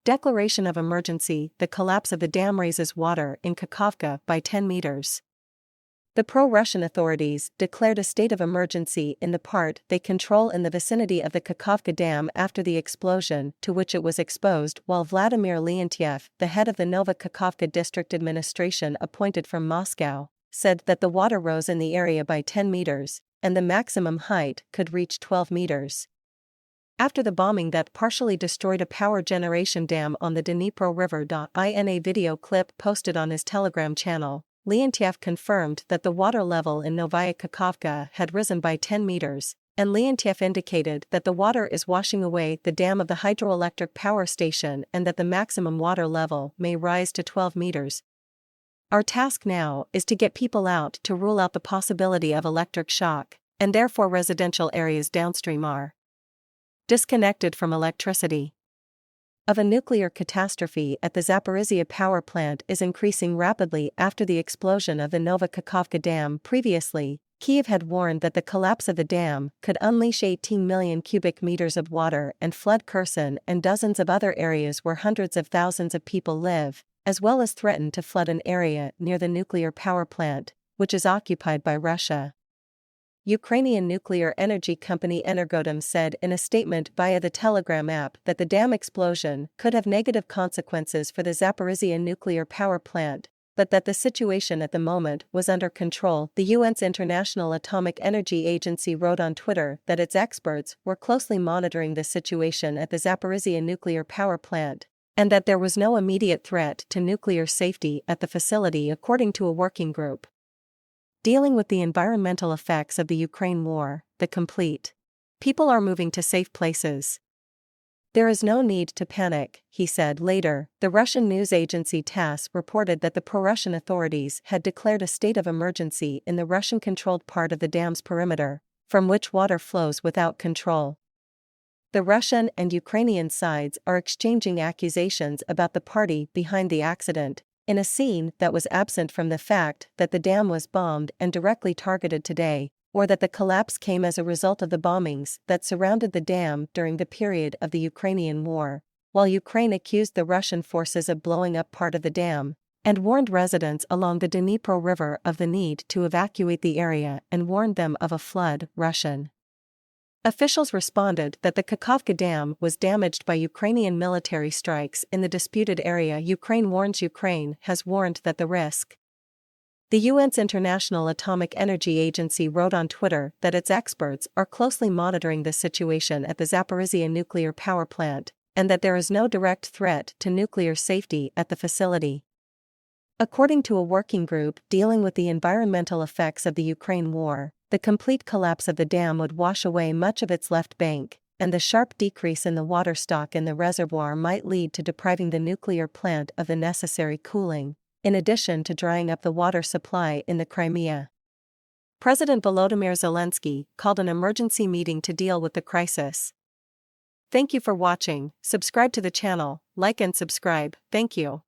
Declaration of emergency: the collapse of the dam raises water in Kakhovka by 10 meters. The pro-Russian authorities declared a state of emergency in the part they control in the vicinity of the Kakhovka Dam after the explosion to which it was exposed, while Vladimir Leontyev, the head of the Nova Kakhovka District Administration appointed from Moscow, said that the water rose in the area by 10 meters, and the maximum height could reach 12 meters. After the bombing that partially destroyed a power generation dam on the Dnipro River. In a video clip posted on his Telegram channel, Leontyev confirmed that the water level in Nova Kakhovka had risen by 10 meters, and Leontyev indicated that the water is washing away the dam of the hydroelectric power station and that the maximum water level may rise to 12 meters. Our task now is to get people out to rule out the possibility of electric shock, and therefore residential areas downstream are disconnected from electricity. Of a nuclear catastrophe at the Zaporizhzhia power plant is increasing rapidly after the explosion of the Nova Kakhovka Dam. Previously, Kyiv had warned that the collapse of the dam could unleash 18 million cubic meters of water and flood Kherson and dozens of other areas where hundreds of thousands of people live, as well as threaten to flood an area near the nuclear power plant, which is occupied by Russia. Ukrainian nuclear energy company Energodom said in a statement via the Telegram app that the dam explosion could have negative consequences for the Zaporizhzhia nuclear power plant, but that the situation at the moment was under control. The UN's International Atomic Energy Agency wrote on Twitter that its experts were closely monitoring the situation at the Zaporizhzhia nuclear power plant, and that there was no immediate threat to nuclear safety at the facility, according to a working group dealing with the environmental effects of the Ukraine war. The complete people are moving to safe places. There is no need to panic, he said later. The Russian news agency TASS reported that the pro-Russian authorities had declared a state of emergency in the Russian-controlled part of the dam's perimeter, from which water flows without control. The Russian and Ukrainian sides are exchanging accusations about the party behind the accident, in a scene that was absent from the fact that the dam was bombed and directly targeted today, or that the collapse came as a result of the bombings that surrounded the dam during the period of the Ukrainian war, while Ukraine accused the Russian forces of blowing up part of the dam, and warned residents along the Dnipro River of the need to evacuate the area and warned them of a flood. Russian officials responded that the Kakhovka Dam was damaged by Ukrainian military strikes in the disputed area. Ukraine has warned that the risk. The UN's International Atomic Energy Agency wrote on Twitter that its experts are closely monitoring the situation at the Zaporizhzhia nuclear power plant, and that there is no direct threat to nuclear safety at the facility. According to a working group dealing with the environmental effects of the Ukraine war, the complete collapse of the dam would wash away much of its left bank, and the sharp decrease in the water stock in the reservoir might lead to depriving the nuclear plant of the necessary cooling, in addition to drying up the water supply in the Crimea. President Volodymyr Zelensky called an emergency meeting to deal with the crisis. Thank you for watching. Subscribe to the channel, like and subscribe. Thank you.